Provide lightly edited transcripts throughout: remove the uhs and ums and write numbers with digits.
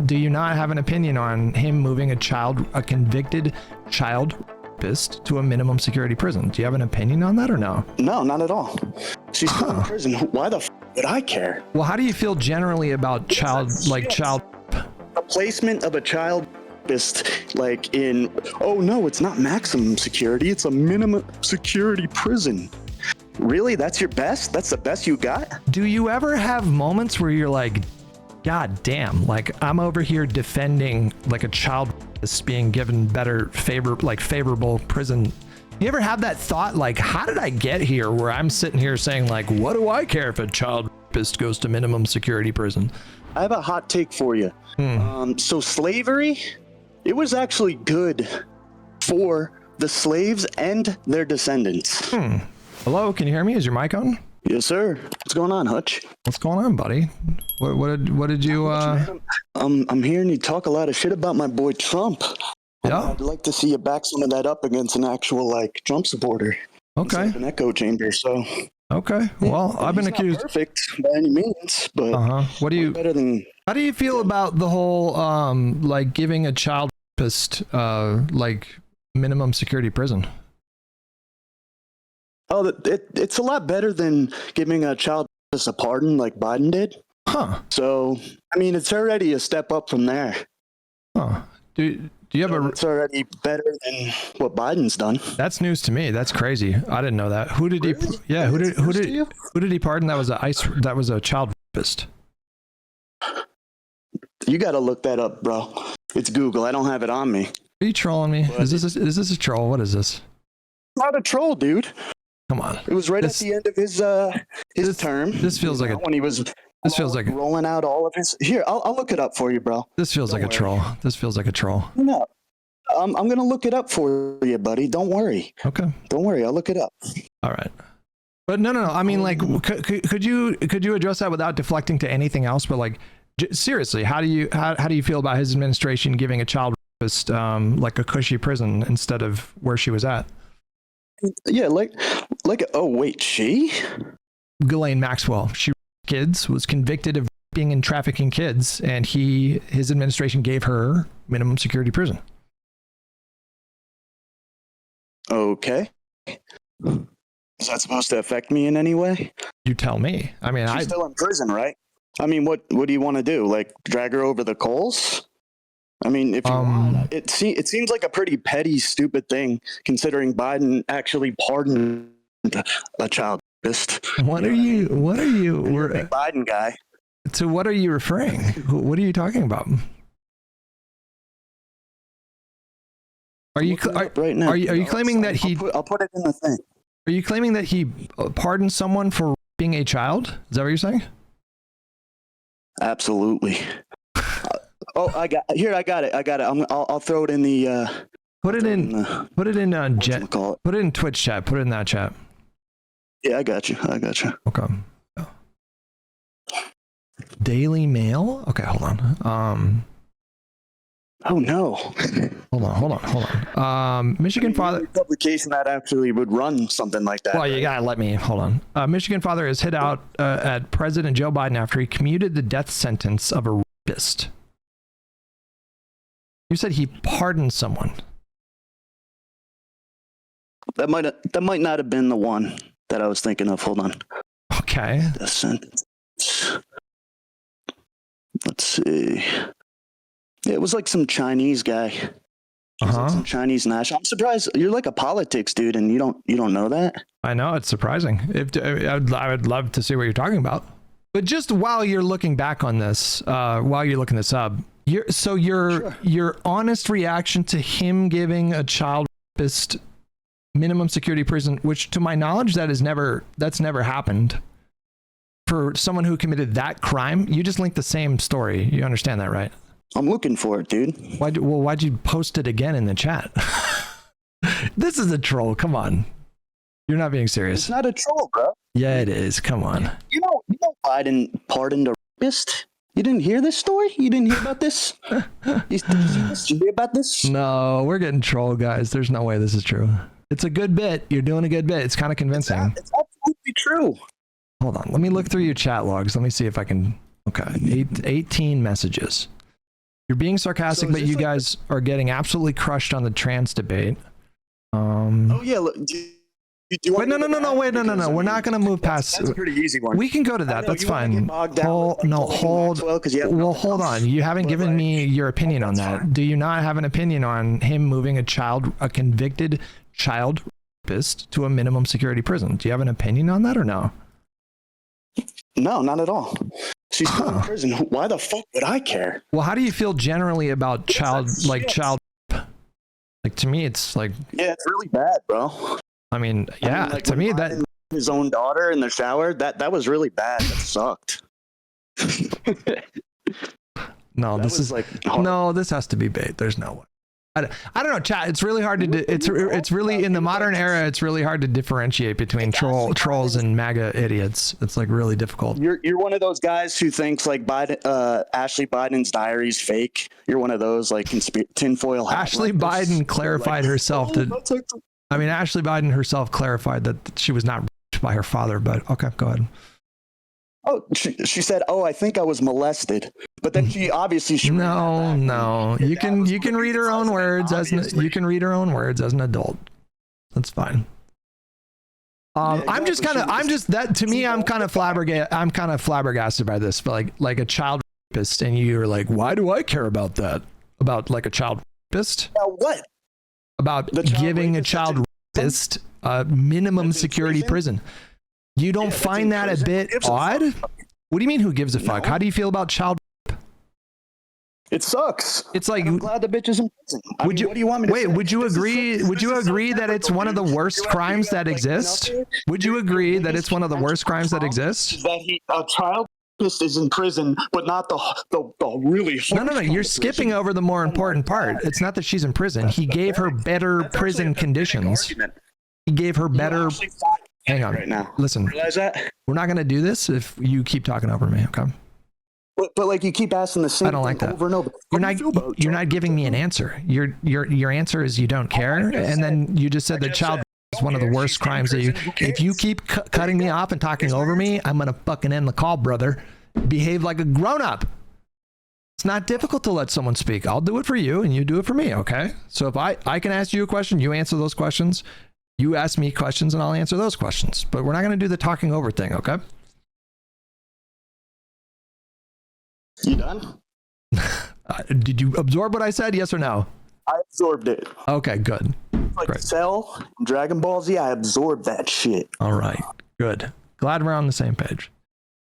do you not have an opinion on him moving a convicted child rapist to a minimum security prison? Do you have an opinion on that or no? No, not at all. She's still in prison. Why the would I care? Well, how do you feel generally about the placement of a child rapist, like in, oh no, it's not maximum security, it's a minimum security prison. Really? That's your best? That's the best you got? Do you ever have moments where you're like, God damn, like I'm over here defending like a child rapist being given favorable prison? You ever have that thought, like, how did I get here, where I'm sitting here saying like, what do I care if a child rapist goes to minimum security prison? I have a hot take for you. So slavery, it was actually good for the slaves and their descendants. Hello, can you hear me? Is your mic on? Yes, sir. What's going on, Hutch? What's going on, buddy? What did you? I'm hearing you talk a lot of shit about my boy Trump. Yeah. I'd like to see you back some of that up against an actual like Trump supporter. Okay. An echo chamber. So. Okay. Well, I've been accused. Not perfect by any means, but what do you? Better than. How do you feel about the whole like giving a child rapist like minimum security prison? Oh, it's a lot better than giving a child rapist a pardon like Biden did. Huh. So, I mean, it's already a step up from there. Huh. Do you have It's already better than what Biden's done. That's news to me. That's crazy. I didn't know that. Who did really? he? Yeah. Who did he pardon? That was a child rapist. You got to look that up, bro. It's Google. I don't have it on me. Are you trolling me? Is this a troll? What is this? Not a troll, dude. Come on. It was at the end of his term. This feels like when he was. This feels like rolling out all of his. Here, I'll look it up for you, bro. This feels like a troll. This feels like a troll. No, I'm gonna look it up for you, buddy. Don't worry. Okay. Don't worry. I'll look it up. All right. But no. I mean, like, could you address that without deflecting to anything else? But like, seriously, how do you feel about his administration giving a child rapist like a cushy prison instead of where she was at? Yeah, like. Oh wait, she? Ghislaine Maxwell. She kids, was convicted of raping and trafficking kids, and his administration gave her minimum security prison. Okay. Is that supposed to affect me in any way? You tell me. I mean, she's still in prison, right? I mean, what do you want to do? Like drag her over the coals? I mean, if you want, it seems like a pretty petty, stupid thing, considering Biden actually pardoned a child rapist. What are you? We're a big Biden guy. So what are you referring? What are you talking about? Are you right now? Are you claiming that he? I'll put it in the thing. Are you claiming that he pardoned someone for raping a child? Is that what you're saying? Absolutely. I got it. I'll throw it in the. Put it in Twitch chat. Put it in that chat. Yeah, I got you. Okay. Daily Mail. Okay, hold on. Oh no. Hold on. Michigan father publication that actually would run something like that. Well, you gotta let me. Hold on. Michigan father is hit out at President Joe Biden after he commuted the death sentence of a rapist. You said he pardoned someone. That might not have been the one that I was thinking of. Hold on. Okay. Death sentence. Let's see. It was like some Chinese guy. Like some Chinese national. I'm surprised you're like a politics dude and you don't know that. I know, it's surprising. I would love to see what you're talking about. But just while you're looking back on this, while you're looking this up, your honest reaction to him giving a child rapist minimum security prison, which to my knowledge that's never happened. For someone who committed that crime, you just linked the same story. You understand that, right? I'm looking for it, dude. Why'd you post it again in the chat? This is a troll. Come on. You're not being serious. It's not a troll, bro. Yeah, it is. Come on. You know Biden pardoned a rapist? You didn't hear this story? You didn't hear about this? Did you hear about this? No, we're getting trolled, guys. There's no way this is true. It's a good bit. You're doing a good bit. It's kind of convincing. It's absolutely true. Hold on. Let me look through your chat logs. Let me see if I can. Okay. 18 messages. You're being sarcastic, So is but this you like guys are getting absolutely crushed on the trans debate. Oh yeah, look, do you Wait, want no, to no, no, no, wait, no, no, Because, no. I We're mean, not going to move past. that's a pretty easy one. We can go to I that. know, That's you wanna get fine. bogged down Hold, with, like, no, Ghislaine hold. Maxwell 'cause you have Well, nothing hold else. on. You haven't But, given like, me your opinion on that's that. fine. Do you not have an opinion on him moving a convicted child rapist to a minimum security prison? Do you have an opinion on that or no? No, not at all. She's still in prison. Why the fuck would I care? Well, how do you feel generally about child? Like, to me, it's like, Yeah, it's really bad, bro. I mean, yeah, like, to when me Biden that. his own daughter in the shower, that was really bad. That sucked. No, That this was, is like, no. This has to be bait. There's no way. I don't know, chat. It's really hard to. It's really in the modern era. It's really hard to differentiate between trolls and MAGA idiots. It's like really difficult. You're one of those guys who thinks like Ashley Biden's diary's fake. You're one of those like tinfoil hat. Ashley leftists. Biden clarified herself that. I mean, Ashley Biden herself clarified that she was not raped by her father. But okay, go ahead. Oh, she said, "Oh, I think I was molested," but then she obviously No. You can read her own words as you can read her own words as an adult. That's fine. I'm just that to me. I'm kind of flabbergasted by this. But like a child rapist, and you're like, why do I care about that? About like a child rapist? About what? About giving a child rapist a minimum security prison. You don't find that a bit odd? What do you mean, who gives a fuck? How do you feel about child rape? It sucks. It's like, I'm glad the bitch is in prison. What do you want me to say? Would you agree? Would you agree that it's one of the worst crimes that exist? Would you agree that it's one of the worst crimes that exist? That a child rapist is in prison, but not the really. No. You're skipping over the more important part. It's not that she's in prison. He gave her better prison conditions. He gave her better. Hang on. Right now. Listen, Realize that? we're not going to do this if you keep talking over me, okay? But like you keep asking the same I don't like thing that. over and over. You're not giving me an answer. Your answer is you don't care, and then you just said that child is one of the worst crimes that you. If you keep cutting me off and talking over me, I'm gonna fucking end the call, brother. Behave like a grown up. It's not difficult to let someone speak. I'll do it for you, and you do it for me, okay? So if I can ask you a question, you answer those questions. You ask me questions and I'll answer those questions. But we're not going to do the talking over thing, okay? You done? Did you absorb what I said? Yes or no? I absorbed it. Okay, good. Like Great. Cell, Dragon Ball Z, I absorbed that shit. All right, good. Glad we're on the same page.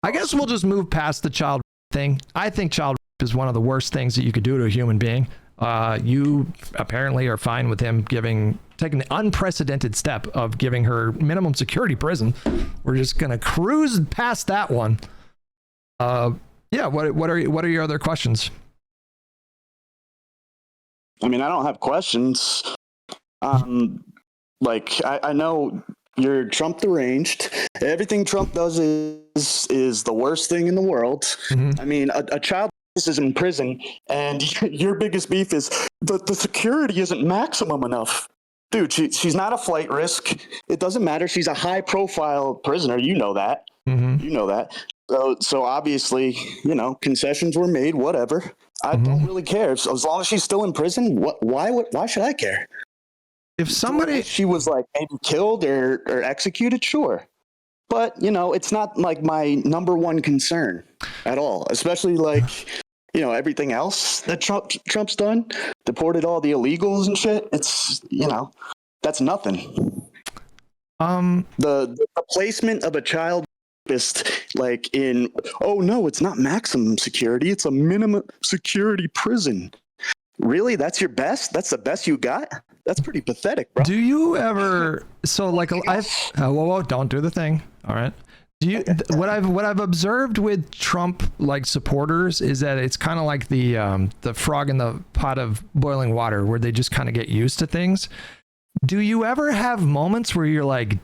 I guess we'll just move past the child thing. I think child is one of the worst things that you could do to a human being. You apparently are fine with him taking the unprecedented step of giving her minimum security prison. We're just gonna cruise past that one. Yeah. What are your other questions? I mean, I don't have questions. Like I know you're Trump deranged. Everything Trump does is the worst thing in the world. Mm-hmm. I mean, a child is in prison, and your biggest beef is the security isn't maximum enough. Dude, she's not a flight risk. It doesn't matter. She's a high-profile prisoner. You know that. Mm-hmm. You know that. So obviously, concessions were made. Whatever. I don't really care. So as long as she's still in prison, why should I care? If somebody she was like maybe killed or executed, sure. But it's not like my number one concern at all. Especially like everything else that Trump's done, deported all the illegals and shit. It's that's nothing. The placement of a child rapist like in it's not maximum security, it's a minimum security prison. Really? That's your best? That's the best you got? That's pretty pathetic, bro. Do you ever whoa, don't do the thing. All right. Do you what I've observed with Trump like supporters is that it's kind of like the frog in the pot of boiling water where they just kind of get used to things. Do you ever have moments where you're like,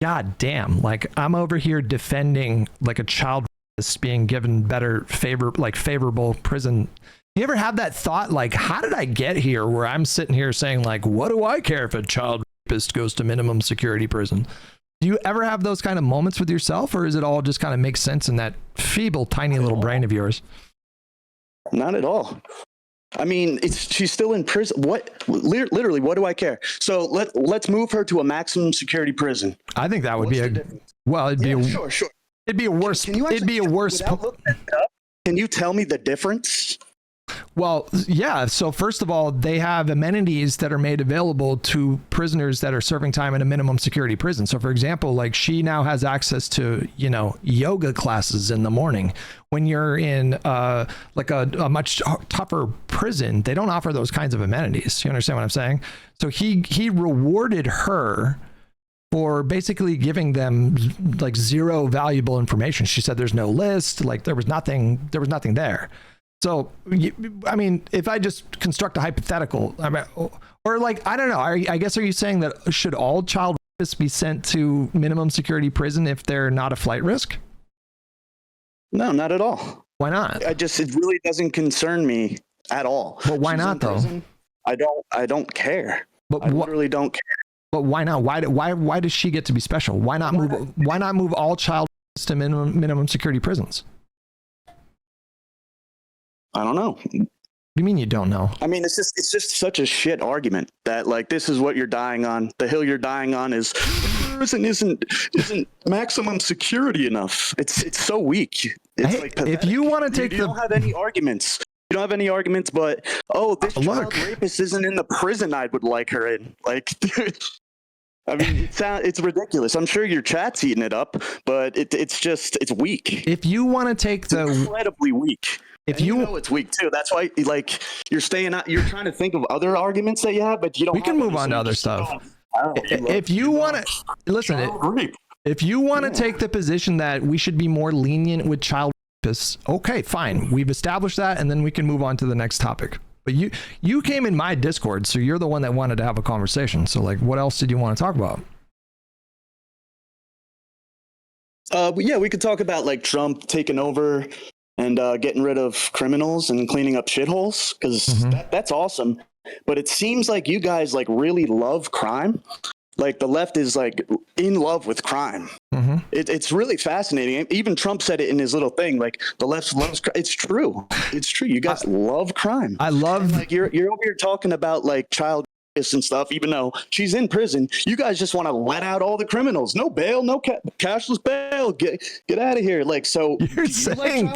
God damn, like I'm over here defending like a child being given favorable prison? You ever have that thought like, how did I get here where I'm sitting here saying like, what do I care if a child rapist goes to minimum security prison? Do you ever have those kind of moments with yourself, or is it all just kind of make sense in that feeble, tiny little brain of yours? Not at all. I mean, she's still in prison. What? Literally, what do I care? So let's move her to a maximum security prison. I think that would What's be the a difference? well. It'd be Yeah, a, sure. it'd be a worse. Can you It'd be a worse. without looking it up, can you tell me the difference? Well, yeah. So first of all, they have amenities that are made available to prisoners that are serving time in a minimum security prison. So for example, like she now has access to, you know, yoga classes in the morning. When you're in like a much tougher prison, they don't offer those kinds of amenities. You understand what I'm saying? So he rewarded her for basically giving them like zero valuable information. She said there's no list, like there was nothing there. So, I mean, if I just construct a hypothetical, I mean, or like, I don't know, I guess, are you saying that should all child rapists be sent to minimum security prison if they're not a flight risk? No, not at all. Why not? It really doesn't concern me at all. But why not though? Prison, I don't care. But I literally don't care. But why not? Why does she get to be special? Why not move all child rapists to minimum security prisons? I don't know. What do you mean you don't know? I mean, it's just such a shit argument that like this is what you're dying on. The hill you're dying on is prison isn't maximum security enough. It's so weak. It's Hey, like pathetic. if you want to take you don't have any arguments. You don't have any arguments, but this child rapist isn't in the prison I would like her in. Like, I mean, it's ridiculous. I'm sure your chat's eating it up, but it's weak. If you want to take it's incredibly weak. If you know it's weak too. That's why like you're staying out. You're trying to think of other arguments that you have, but you don't. We can move on to other stuff. If you want to listen, if you want to take the position that we should be more lenient with child rapists, okay, fine. We've established that, and then we can move on to the next topic. But you came in my Discord, so you're the one that wanted to have a conversation. So like, what else did you want to talk about? Yeah, we could talk about like Trump taking over and getting rid of criminals and cleaning up shitholes, because that's awesome. But it seems like you guys like really love crime. Like the left is like in love with crime. It's really fascinating. Even Trump said it in his little thing. Like the left loves crime. It's true. It's true. You guys love crime. I love and, like you're over here talking about like child and stuff, even though she's in prison. You guys just want to let out all the criminals. No bail, no cashless bail. Get out of here. Like, so you're saying,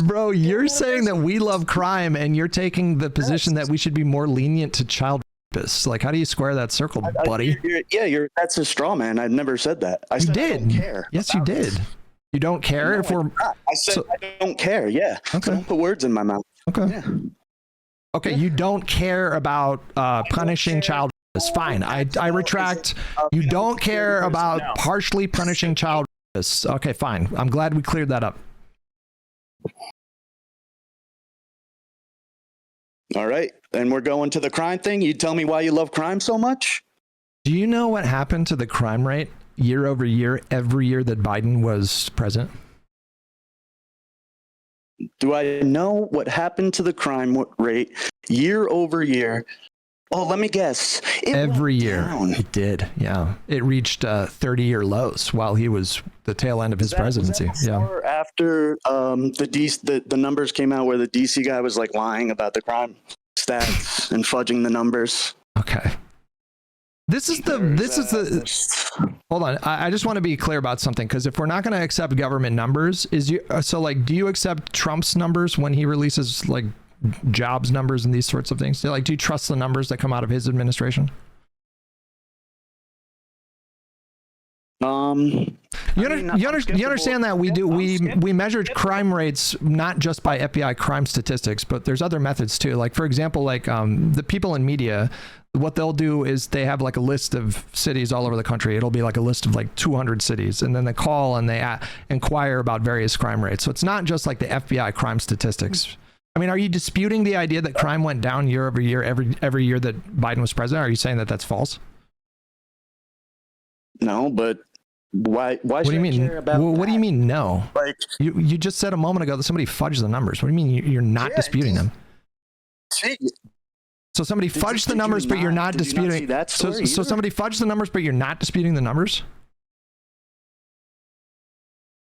bro, you're saying that we love crime, and you're taking the position that we should be more lenient to child rapists. Like, how do you square that circle, buddy? That's a straw man. I never said that. I said I don't care. Yes, you did. You don't care if we're. I said I don't care. Yeah. Okay. So don't put words in my mouth. Okay. Yeah. Okay, you don't care about punishing child rapists. Fine, I retract. You don't care about harshly punishing child rapists. Okay, fine. I'm glad we cleared that up. All right, and we're going to the crime thing. You tell me why you love crime so much? Do you know what happened to the crime rate year over year, every year that Biden was president? Do I know what happened to the crime rate year over year? Oh, let me guess. Every year. It did. Yeah. It reached 30-year lows while he was the tail end of his presidency. Or after the numbers came out where the DC guy was like lying about the crime stats and fudging the numbers. Okay. Hold on. I just want to be clear about something, because if we're not going to accept government numbers, do you accept Trump's numbers when he releases like jobs numbers and these sorts of things? Like, do you trust the numbers that come out of his administration? You understand that we measured crime rates not just by FBI crime statistics, but there's other methods too. Like, for example, like the people in media, what they'll do is they have like a list of cities all over the country. It'll be like a list of like 200 cities, and then they call and they inquire about various crime rates. So it's not just like the FBI crime statistics. I mean, are you disputing the idea that crime went down year over year every year that Biden was president? Are you saying that that's false? No, but why what do you mean? Care about what do you mean no? Like you just said a moment ago that somebody fudged the numbers. What do you mean you're not disputing them? So somebody fudged the numbers, but you're not disputing. So somebody fudged the numbers, but you're not disputing the numbers.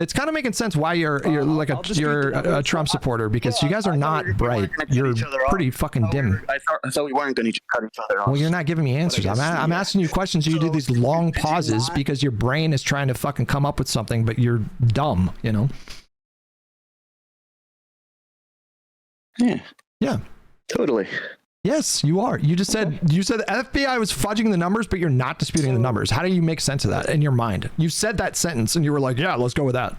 It's kind of making sense why you're like you're a Trump supporter, because Yeah, you guys are I thought not we bright. weren't gonna cut You're each other off. pretty fucking dim. I thought we weren't going to cut each other off. Well, you're not giving me answers. guess, I'm yeah. asking you questions. You do So, these long could you pauses not- because your brain is trying to fucking come up with something, but you're dumb, you know? Yeah. Yeah. Totally. Yes, you are. You just said the FBI was fudging the numbers, but you're not disputing the numbers. How do you make sense of that in your mind? You said that sentence and you were like, yeah, let's go with that.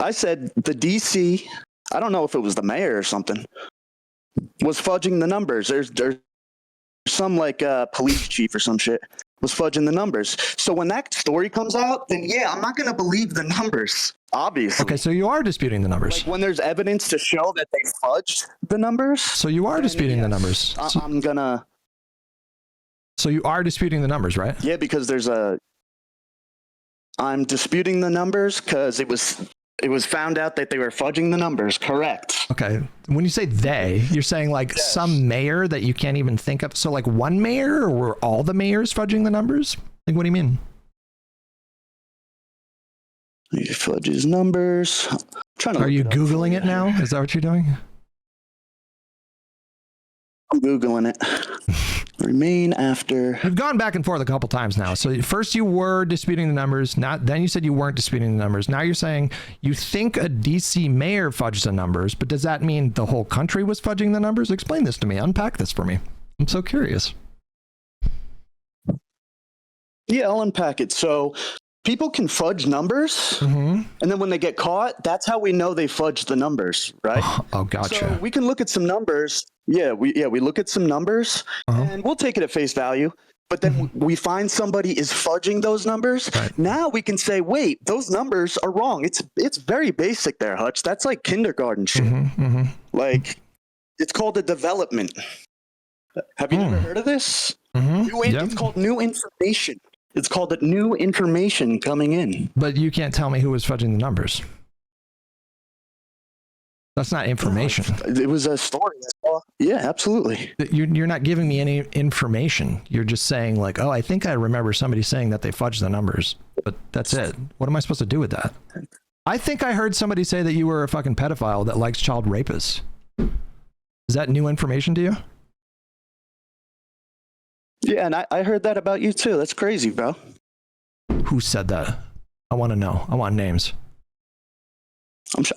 I said the DC, I don't know if it was the mayor or something, was fudging the numbers. There's some like police chief or some shit was fudging the numbers. So when that story comes out, then yeah, I'm not going to believe the numbers, obviously. Okay, so you are disputing the numbers. Like when there's evidence to show that they fudged the numbers. So you are disputing the numbers. I'm going to. So you are disputing the numbers, right? Yeah, because I'm disputing the numbers because it was found out that they were fudging the numbers. Correct. Okay. When you say they, you're saying like some mayor that you can't even think of. So like one mayor, or were all the mayors fudging the numbers? Like, what do you mean? He fudges numbers. I'm trying to Are you Googling it now? Is that what you're doing? I'm Googling it. Remain after. You've gone back and forth a couple times now. So first you were disputing the numbers. Then you said you weren't disputing the numbers. Now you're saying you think a DC mayor fudged the numbers, but does that mean the whole country was fudging the numbers? Explain this to me. Unpack this for me. I'm so curious. Yeah, I'll unpack it. So people can fudge numbers, and then when they get caught, that's how we know they fudged the numbers, right? Oh, gotcha. So we can look at some numbers. Yeah, we look at some numbers, and we'll take it at face value. But then we find somebody is fudging those numbers. Right. Now we can say, wait, those numbers are wrong. It's very basic there, Hutch. That's like kindergarten shit. Like, it's called a development. Have you never heard of this? It's called new information. It's called the new information coming in. But you can't tell me who was fudging the numbers. That's not information. It was a story. Yeah, absolutely. You're not giving me any information. You're just saying like, oh, I think I remember somebody saying that they fudged the numbers, but that's it. What am I supposed to do with that? I think I heard somebody say that you were a fucking pedophile that likes child rapists. Is that new information to you? Yeah, and I heard that about you too. That's crazy, bro. Who said that? I want to know. I want names.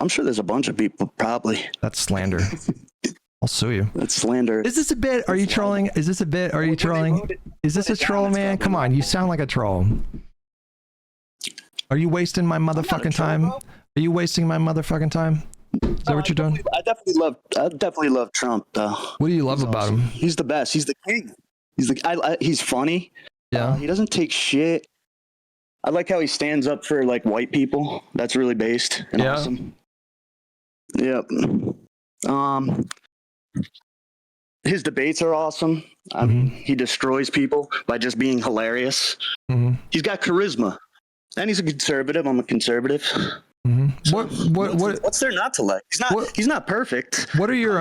I'm sure there's a bunch of people, probably. That's slander. I'll sue you. That's slander. Is this a bit? Are you trolling? Is this a bit? Are you trolling? Is this a troll, man? Come on, you sound like a troll. Are you wasting my motherfucking time? Are you wasting my motherfucking time? Is that what you're doing? I definitely love Trump, though. What do you love about him? He's the best. He's the king. He's funny. Yeah. He doesn't take shit. I like how he stands up for like white people. That's really based and awesome. Yep. His debates are awesome. I mean, he destroys people by just being hilarious. He's got charisma, and he's a conservative. I'm a conservative. So what's there not to like? He's not perfect. What are your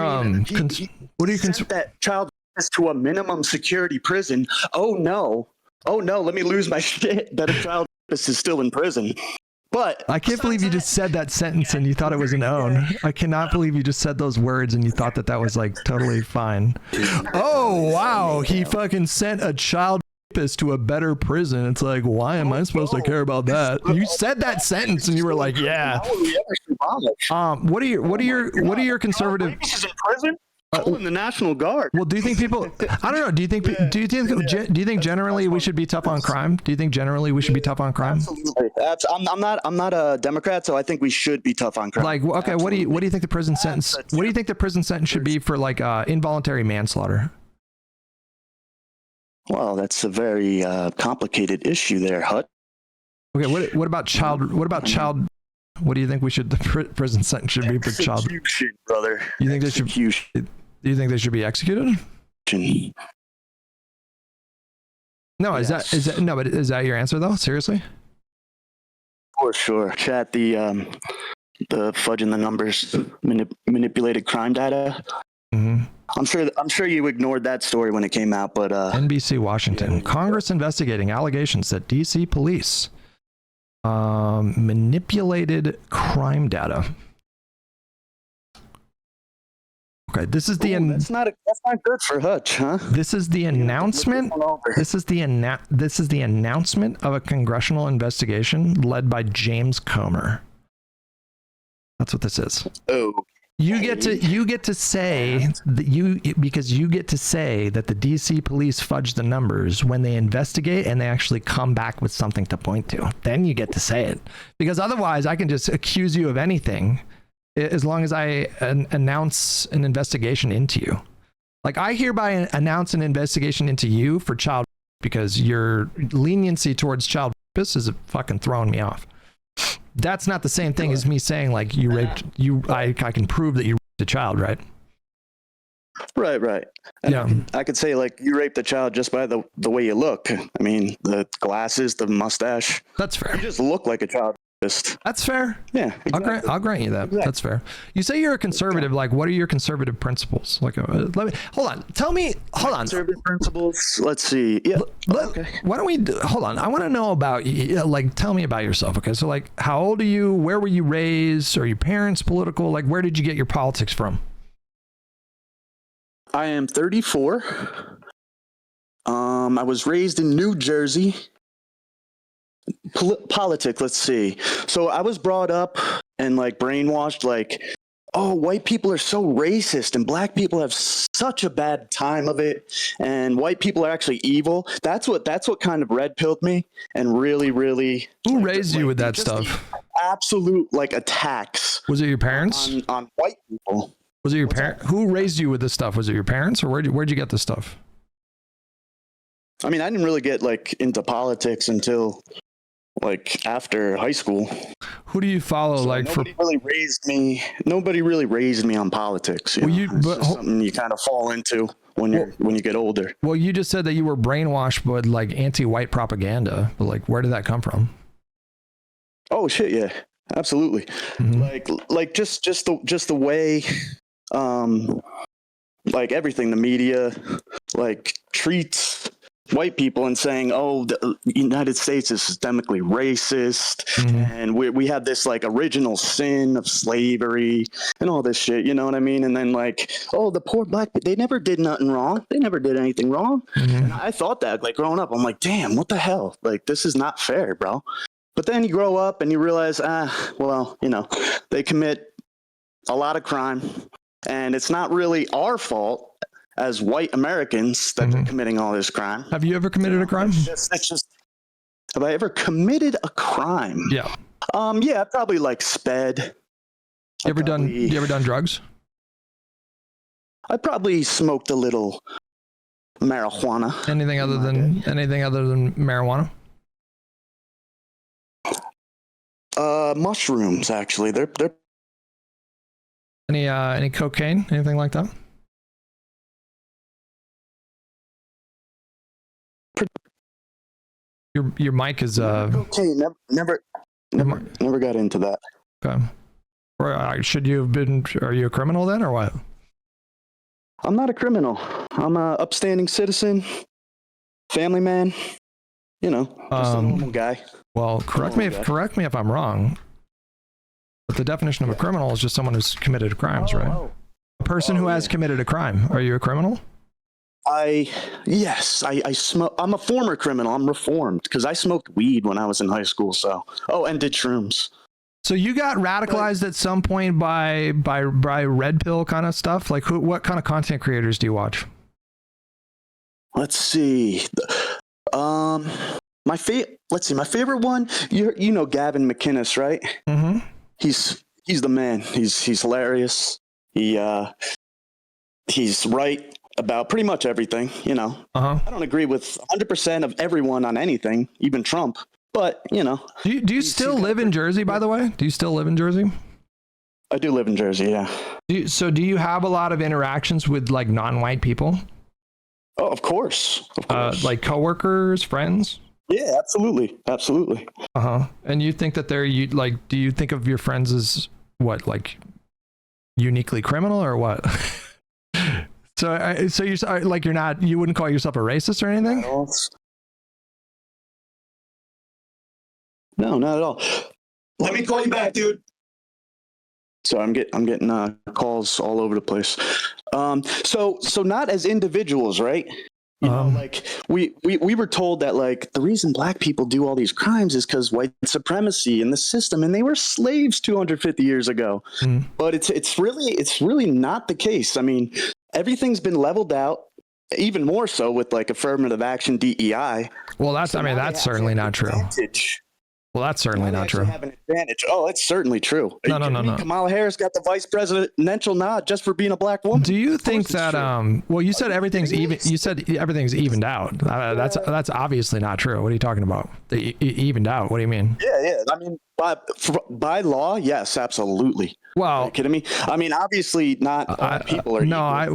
what are you sent that child to a minimum security prison? Oh no, let me lose my shit that a child is still in prison. But I can't believe you just said that sentence and you thought it was an own. I cannot believe you just said those words and you thought that that was like totally fine. Oh wow, he fucking sent a child rapist to a better prison. It's like, why am I supposed to care about that? You said that sentence and you were like, yeah. What are your conservative? Is in prison? In the National Guard. Well, do you think people? I don't know. Do you think generally we should be tough on crime? Do you think generally we should be tough on crime? Absolutely. I'm not a Democrat, so I think we should be tough on crime. Like, okay, absolutely. What do you think the prison sentence? What do you think the prison sentence should be for like involuntary manslaughter? Well, that's a very complicated issue there, Hutch. Okay, what about child? What do you think the prison sentence should be for child? Execution, brother. You think they should? Do you think they should be executed? No, yes. But is that your answer though? Seriously? For sure. Chat the fudging the numbers, manipulated crime data. I'm sure you ignored that story when it came out, but NBC Washington. Congress investigating allegations that DC police manipulated crime data. Okay, this is the that's not good for Hutch, huh? this is the announcement. This is the announcement of a congressional investigation led by James Comer. That's what this is. Oh. You get to say that because you get to say that the DC police fudged the numbers when they investigate and they actually come back with something to point to. Then you get to say it, because otherwise I can just accuse you of anything as long as I announce an investigation into you. Like, I hereby announce an investigation into you for child because your leniency towards child rapists is fucking throwing me off. That's not the same thing as me saying like you raped you. I can prove that you raped a child, right? Right. And Yeah. I could say like you raped a child just by the way you look. I mean, the glasses, the mustache. That's fair. You just look like a child rapist. That's fair. Yeah, exactly. I'll grant you that. Exactly. That's fair. You say you're a conservative. Like, what are your conservative principles? Like, let me hold on. Tell me. Hold on. Conservative principles. Let's see. Yeah. Okay. Why don't we hold on? I want to know about you. Like, tell me about yourself. Okay. So, like, how old are you? Where were you raised? Are your parents political? Like, where did you get your politics from? I am 34. I was raised in New Jersey. Politics, let's see. So I was brought up and like brainwashed like, oh, white people are so racist and black people have such a bad time of it and white people are actually evil. That's what kind of red pilled me and really Who raised you with that stuff? Absolute like attacks. Was it your parents? On white people. Was it your parents? Who raised you with this stuff? Was it your parents, or where'd you get this stuff? I mean, I didn't really get like into politics until like after high school. Who do you follow? So nobody really raised me on politics. It's just something you kind of fall into when you get older. Well, you just said that you were brainwashed with like anti-white propaganda, but like, where did that come from? Oh shit, yeah, absolutely. Mm-hmm. Like just the way, like everything the media like treats white people and saying, oh, the United States is systemically racist, and we have this like original sin of slavery and all this shit, you know what I mean? And then like, oh, the poor black, they never did nothing wrong. They never did anything wrong. And I thought that like growing up, I'm like, damn, what the hell? Like, this is not fair, bro. But then you grow up and you realize, well, you know, they commit a lot of crime and it's not really our fault as white Americans that they're committing all this crime. Have you ever committed a crime? It's just, have I ever committed a crime? Yeah. Yeah, I probably like sped. You ever done drugs? I probably smoked a little marijuana. Anything other than marijuana? Mushrooms, actually. They're any cocaine? Anything like that? Your mic is okay. Never got into that. Okay. Or should you have been? Are you a criminal then, or what? I'm not a criminal. I'm a upstanding citizen, family man. You know, just a normal guy. Well, correct me if I'm wrong. But the definition of a criminal is just someone who's committed crimes, right? A person who has committed a crime. Are you a criminal? Yes, I smoke. I'm a former criminal. I'm reformed because I smoked weed when I was in high school. So, and did shrooms. So you got radicalized at some point by red pill kind of stuff. Like what kind of content creators do you watch? Let's see. My favorite one. You know Gavin McInnes, right? Mm-hmm. He's the man. He's hilarious. He's right about pretty much everything, you know. I don't agree with 100% of everyone on anything, even Trump, but, you know. Do you still live in Jersey, by the way? Do you still live in Jersey? I do live in Jersey, yeah. Do you have a lot of interactions with, like, non-white people? Oh, of course. Like coworkers, friends? Yeah, absolutely. And you think that do you think of your friends as, what, like, uniquely criminal or what? So you're like, you wouldn't call yourself a racist or anything? No, not at all. Let me call you back, dude. So I'm getting calls all over the place. So not as individuals, right? You know, like we were told that like the reason black people do all these crimes is because white supremacy in the system, and they were slaves 250 years ago. But it's really not the case. I mean, everything's been leveled out, even more so with like affirmative action, DEI. Well, that's certainly not true. Well, that's certainly not true. Have an advantage. Oh, it's certainly true. No. Kamala Harris got the vice presidential nod just for being a black woman. Do you think that? Well, you said everything's even. You said everything's evened out. That's obviously not true. What are you talking about? Evened out. What do you mean? Yeah. I mean, by law, yes, absolutely. Well, are you kidding me? I mean, obviously, not all people are. No,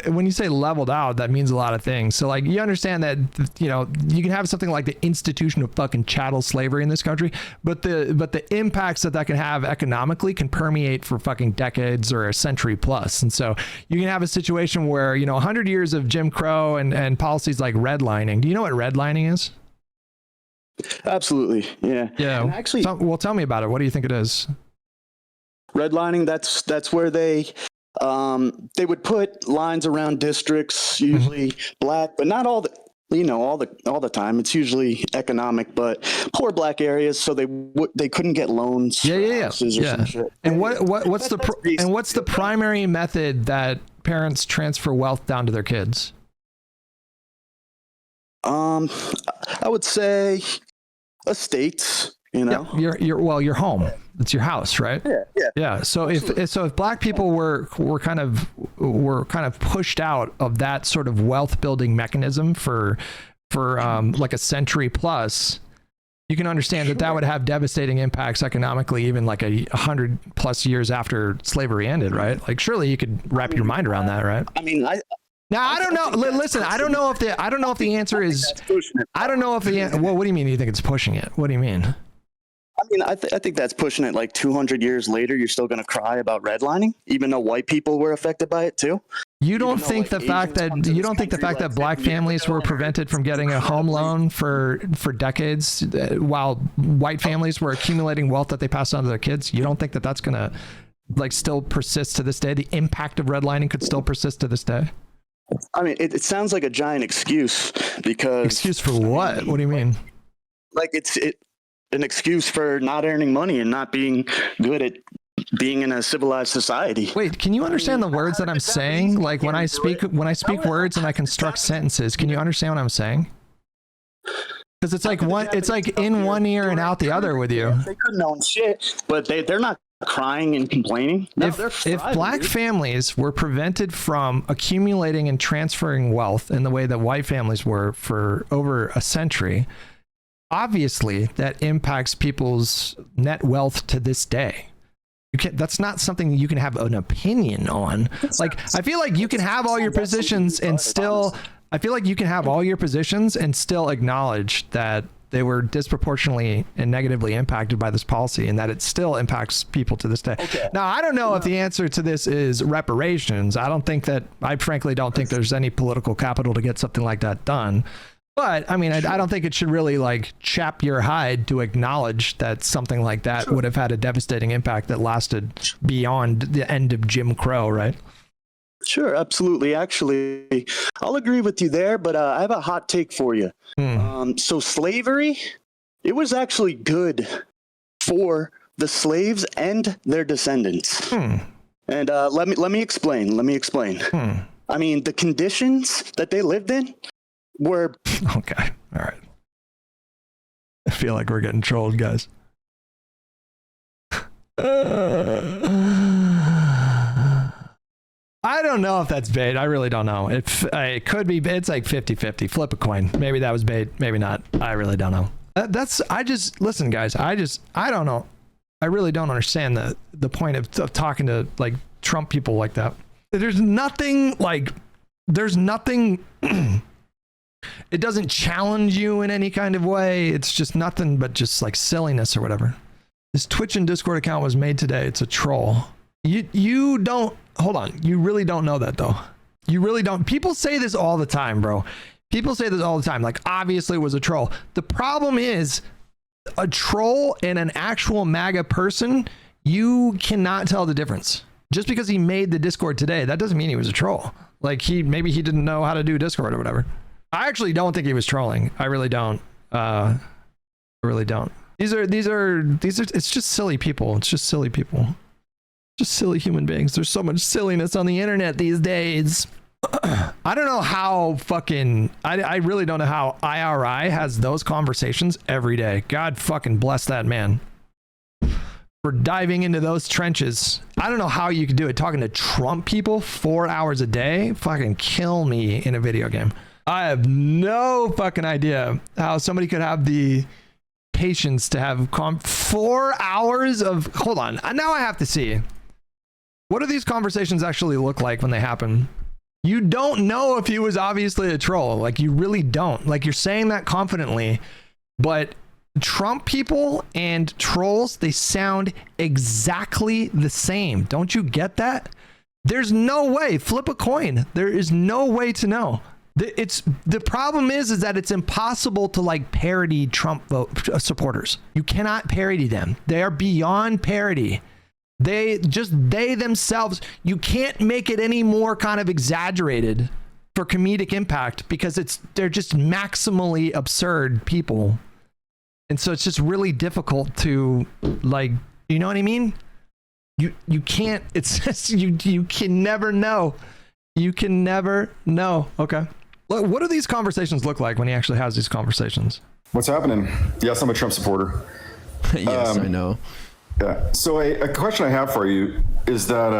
when you say leveled out, that means a lot of things. So, like, you understand that you can have something like the institution of fucking chattel slavery in this country, but the impacts that can have economically can permeate for fucking decades or a century plus. And so you can have a situation where 100 years of Jim Crow and policies like redlining. Do you know what redlining is? Absolutely, yeah. And actually, tell me about it. What do you think it is? Redlining, that's where they would put lines around districts, usually black, but not all the time. It's usually economic, but poor black areas, so they couldn't get loans. Yeah. Some shit. And what's the primary method that parents transfer wealth down to their kids? I would say estates. Your home. It's your house, right? Yeah. So if black people were kind of pushed out of that sort of wealth building mechanism for like a century plus, you can understand that would have devastating impacts economically, even like 100+ years after slavery ended, right? Like, surely you could wrap your mind around that, right? I mean, I don't know. Listen, I don't know if the answer is. I don't know if the. Well, what do you mean? You think it's pushing it? What do you mean? I mean, I think that's pushing it. Like 200 years later, you're still going to cry about redlining, even though white people were affected by it too. You don't think the fact that black families were prevented from getting a home loan for decades, while white families were accumulating wealth that they passed on to their kids? You don't think that that's going to like still persist to this day? The impact of redlining could still persist to this day? I mean, it sounds like a giant excuse because... Excuse for what? What do you mean? Like it's an excuse for not earning money and not being good at being in a civilized society. Wait, can you understand the words that I'm saying? Like when I speak words and I construct sentences, can you understand what I'm saying? Because it's like in one ear and out the other with you. They couldn't own shit, but they're not crying and complaining. No, if black families were prevented from accumulating and transferring wealth in the way that white families were for over a century, obviously that impacts people's net wealth to this day. That's not something you can have an opinion on. Like, I feel like you can have all your positions and still acknowledge that they were disproportionately and negatively impacted by this policy and that it still impacts people to this day. Okay. Now, I don't know if the answer to this is reparations. I frankly don't think there's any political capital to get something like that done. But I mean, I don't think it should really like chap your hide to acknowledge that something like that would have had a devastating impact that lasted beyond the end of Jim Crow, right? Sure, absolutely. Actually, I'll agree with you there, but I have a hot take for you. So slavery, it was actually good for the slaves and their descendants. And let me explain. I mean, the conditions that they lived in were... Okay, all right. I feel like we're getting trolled, guys. I don't know if that's bait. I really don't know. It could be. It's like 50-50. Flip a coin. Maybe that was bait. Maybe not. I really don't know. Listen, guys. I don't know. I really don't understand the point of talking to like Trump people like that. There's nothing. It doesn't challenge you in any kind of way. It's just nothing but just like silliness or whatever. This Twitch and Discord account was made today. It's a troll. You don't. Hold on. You really don't know that though. You really don't. People say this all the time, bro. People say this all the time. Like, obviously it was a troll. The problem is a troll and an actual MAGA person, you cannot tell the difference. Just because he made the Discord today, that doesn't mean he was a troll. Like, maybe he didn't know how to do Discord or whatever. I actually don't think he was trolling. I really don't. I really don't. These are it's just silly people. It's just silly people. Just silly human beings. There's so much silliness on the internet these days. I don't know how fucking, I really don't know how IRI has those conversations every day. God fucking bless that man for diving into those trenches. I don't know how you could do it. Talking to Trump people 4 hours a day, fucking kill me in a video game. I have no fucking idea how somebody could have the patience to have 4 hours of, hold on. Now I have to see. What do these conversations actually look like when they happen? You don't know if he was obviously a troll. Like, you really don't. Like, you're saying that confidently, but Trump people and trolls, they sound exactly the same. Don't you get that? There's no way. Flip a coin. There is no way to know. The problem is that it's impossible to like parody Trump supporters. You cannot parody them. They are beyond parody. They themselves, you can't make it any more kind of exaggerated for comedic impact because they're just maximally absurd people. And so it's just really difficult to, like, you know what I mean? You can't, it's just, you can never know. You can never know. Okay. What do these conversations look like when he actually has these conversations? What's happening? Yes, I'm a Trump supporter. Yes, I know. Yeah. So a question I have for you is that,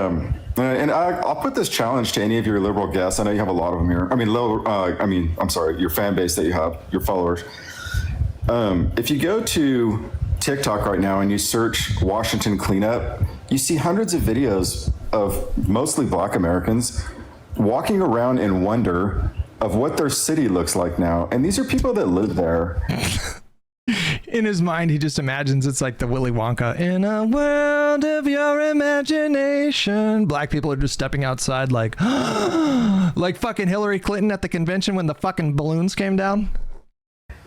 and I'll put this challenge to any of your liberal guests. I know you have a lot of them here. I'm sorry, your fan base that you have, your followers. If you go to TikTok right now and you search Washington cleanup, you see hundreds of videos of mostly Black Americans walking around in wonder of what their city looks like now. And these are people that live there. In his mind, he just imagines it's like the Willy Wonka, in a world of your imagination. Black people are just stepping outside like, like fucking Hillary Clinton at the convention when the fucking balloons came down.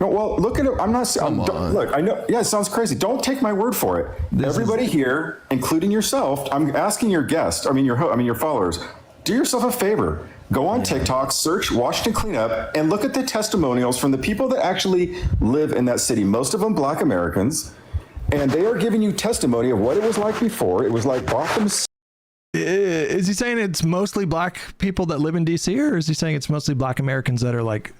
No, well, look at it. I'm not saying, look, I know, yeah, it sounds crazy. Don't take my word for it. Everybody here, including yourself, I'm asking your guests, your followers, do yourself a favor. Go on TikTok, search Washington Cleanup, and look at the testimonials from the people that actually live in that city. Most of them Black Americans, and they are giving you testimony of what it was like before. It was like Gotham. Is he saying it's mostly Black people that live in DC, or is he saying it's mostly Black Americans that are like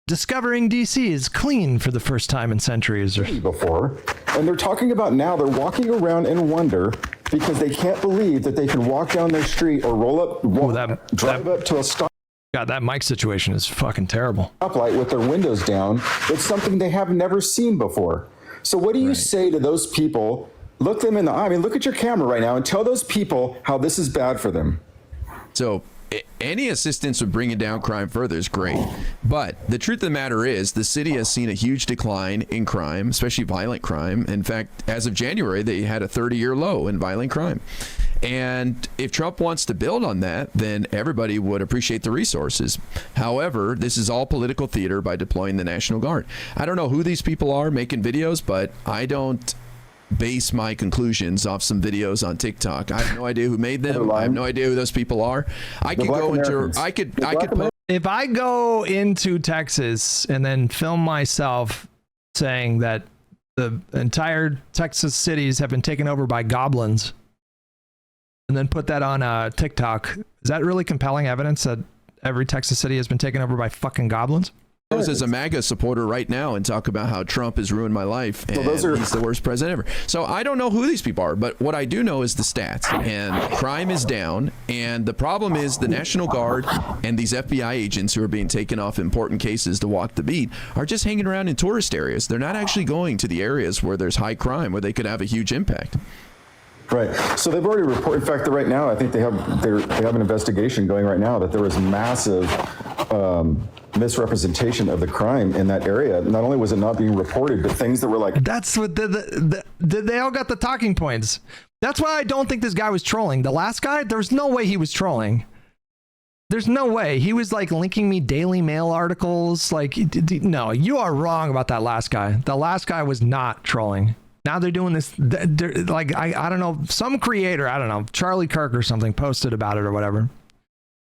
discovering DC is clean for the first time in centuries? Or before, and they're talking about now they're walking around in wonder because they can't believe that they can walk down their street or drive up to a stop. God, that mic situation is fucking terrible. Stoplight with their windows down. It's something they have never seen before. So what do you say to those people? Look them in the eye. I mean, look at your camera right now and tell those people how this is bad for them. So any assistance with bringing down crime further is great. But the truth of the matter is the city has seen a huge decline in crime, especially violent crime. In fact, as of January, they had a 30-year low in violent crime. And if Trump wants to build on that, then everybody would appreciate the resources. However, this is all political theater by deploying the National Guard. I don't know who these people are making videos, but I don't base my conclusions off some videos on TikTok. I have no idea who made them. I have no idea who those people are. I could go into, I could if I go into Texas and then film myself saying that the entire Texas cities have been taken over by goblins, and then put that on TikTok, is that really compelling evidence that every Texas city has been taken over by fucking goblins? As a MAGA supporter right now and talk about how Trump has ruined my life and he's the worst president ever. So I don't know who these people are, but what I do know is the stats, and crime is down. And the problem is the National Guard and these FBI agents who are being taken off important cases to walk the beat are just hanging around in tourist areas. They're not actually going to the areas where there's high crime, where they could have a huge impact. Right. So they've already reported. In fact, right now, I think they have an investigation going right now that there was massive misrepresentation of the crime in that area. Not only was it not being reported, but things that were like, that's what they all got the talking points. That's why I don't think this guy was trolling. The last guy, there's no way he was trolling. There's no way. He was like linking me Daily Mail articles. Like, no, you are wrong about that last guy. The last guy was not trolling. Now they're doing this. Like, I don't know, some creator, I don't know, Charlie Kirk or something posted about it or whatever.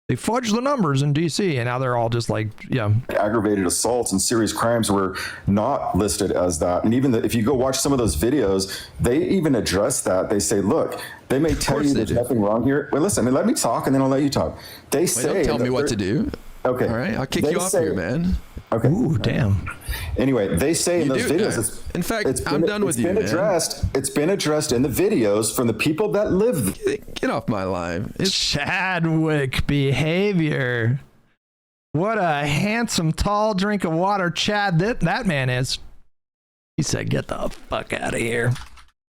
They fudged the numbers in DC, and now they're all just like, yeah. Aggravated assaults and serious crimes were not listed as that. And even if you go watch some of those videos, they even address that. They say, look, they may tell you there's nothing wrong here. Well, listen, let me talk, and then I'll let you talk. They say, don't tell me what to do. Okay. All right, I'll kick you off here, man. Okay. Ooh, damn. Anyway, they say in those videos, in fact, I'm done with you, man. It's been addressed in the videos from the people that live. Get off my live. Chadwick behavior. What a handsome, tall drink of water Chad that man is. He said, get the fuck out of here.